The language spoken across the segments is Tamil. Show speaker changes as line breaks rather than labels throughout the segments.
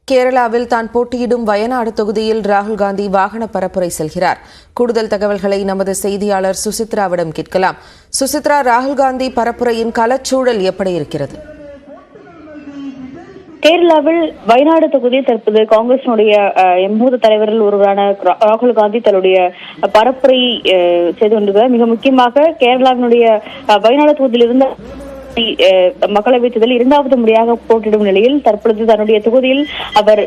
கேரளாவில் தான் போட்டியிடும் வயநாடு தொகுதியில் ராகுல் காந்தி வாகன பரப்புரை செல்கிறார். கூடுதல் தகவல்களை நமது செய்தியாளர் சுசித்ராவிடம் கேட்கலாம். சுசித்ரா, ராகுல் காந்தி பரப்புரையின் களச்சூழல் எப்படி இருக்கிறது?
கேரளாவில் வயநாடு தொகுதியில் தற்போது காங்கிரசினுடைய மூத்த தலைவர்கள் ஒருவரான ராகுல் காந்தி தன்னுடைய பரப்புரை செய்து கொண்டிருக்கிறார். மிக முக்கியமாக கேரளாவினுடைய வயநாடு தொகுதியிலிருந்து மக்களவைத் தேர்தலில் இரண்டாவது முறையாக போட்டியிடும் நிலையில் தற்பொழுது தன்னுடைய தொகுதியில் அவர்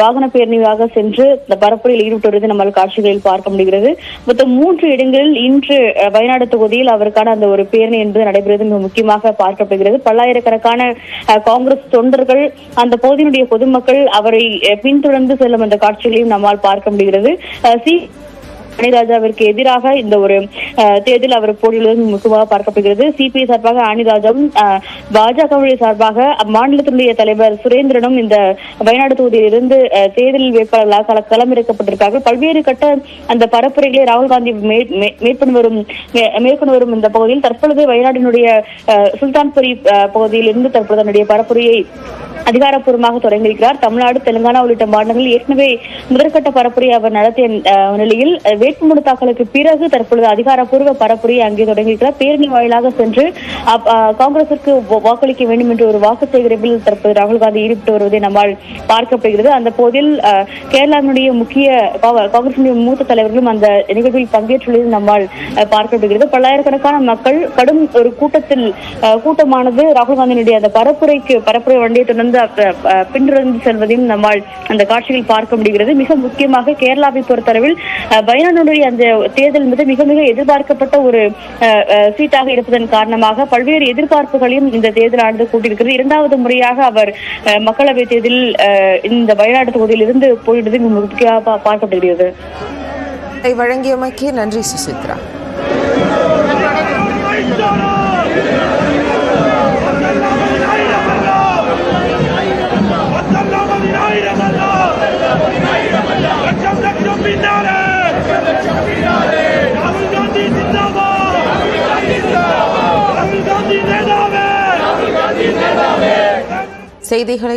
வாகன பேரணியாக சென்று இந்த பரப்புரையில் ஈடுபட்டு வருவதை நம்மால் காட்சிகளில் பார்க்க முடிகிறது. மொத்தம் 3 இடங்களில் இன்று வயநாடு தொகுதியில் அவருக்கான அந்த ஒரு பேரணி என்பது நடைபெறுவது மிக முக்கியமாக பார்க்கப்படுகிறது. பல்லாயிரக்கணக்கான காங்கிரஸ் தொண்டர்கள், அந்த பகுதியினுடைய பொதுமக்கள் அவரை பின்தொடர்ந்து செல்லும் அந்த காட்சிகளையும் நம்மால் பார்க்க முடிகிறது. அனிராஜாவிற்கு எதிராக இந்த ஒரு தேர்தல் அவர் போட்டியிடுவது முக்கியமாக பார்க்கப்படுகிறது. சிபிஐ சார்பாக அனிராஜாவும், பாஜகவுடைய சார்பாக அம்மாநிலத்தினுடைய தலைவர் சுரேந்திரனும் இந்த வயநாடு தொகுதியில் இருந்து தேர்தல் வேட்பாளர்களாக களமிறக்கப்பட்டிருக்கார்கள். பல்வேறு கட்ட அந்த பரப்புரைகளை ராகுல் காந்தி மேற்கொண்டு வரும் இந்த பகுதியில் தற்பொழுது வயநாட்டினுடைய சுல்தான்புரி பகுதியில் இருந்து தற்பொழுது தன்னுடைய பரப்புரையை அதிகாரப்பூர்வமாக தொடங்கியிருக்கிறார். தமிழ்நாடு, தெலுங்கானா உள்ளிட்ட மாநிலங்களில் ஏற்கனவே முதற்கட்ட பரப்புரை அவர் நடத்திய நிலையில் வேட்புமனு தாக்கலுக்கு பிறகு தற்பொழுது அதிகாரப்பூர்வ பரப்புரையை அங்கே தொடங்கியிருக்கிறார். பேரணி வாயிலாக சென்று காங்கிரசுக்கு வாக்களிக்க வேண்டும் என்ற ஒரு வாக்கு சேகரிப்பில் தற்போது ராகுல் காந்தி ஈடுபட்டு வருவதை நம்மால் பார்க்கப்படுகிறது. அந்த போதில் கேரளாவினுடைய முக்கிய காங்கிரசினுடைய மூத்த தலைவர்களும் அந்த நிகழ்வில் பங்கேற்றுள்ளது நம்மால் பார்க்கப்படுகிறது. பல்லாயிரக்கணக்கான மக்கள் கடும் ஒரு கூட்டமானது ராகுல் காந்தியினுடைய அந்த பரப்புரை வண்டியை தொடர்ந்து பின்தொடர்ந்து செல்வதையும் நம்மால் அந்த காட்சியில் பார்க்க முடிகிறது. மிக முக்கியமாக கேரளாவை பொறுத்தளவில் வயநாடுடைய அந்த தேர்தல் மீது மிக மிக எதிர்பார்க்கப்பட்ட ஒரு சீட்டாக இருப்பதன் காரணமாக பல்வேறு எதிர்பார்ப்புகளையும் இந்த தேர்தலானது கூட்டியிருக்கிறது. இரண்டாவது முறையாக அவர் மக்களவை தேர்தலில் இந்த வயநாடு தொகுதியில் இருந்து போயிடுவது மிக முக்கியமாக பார்க்கப்படுகிறது.
வழங்கியமைக்கு நன்றி சுசித்ரா. செய்திகளை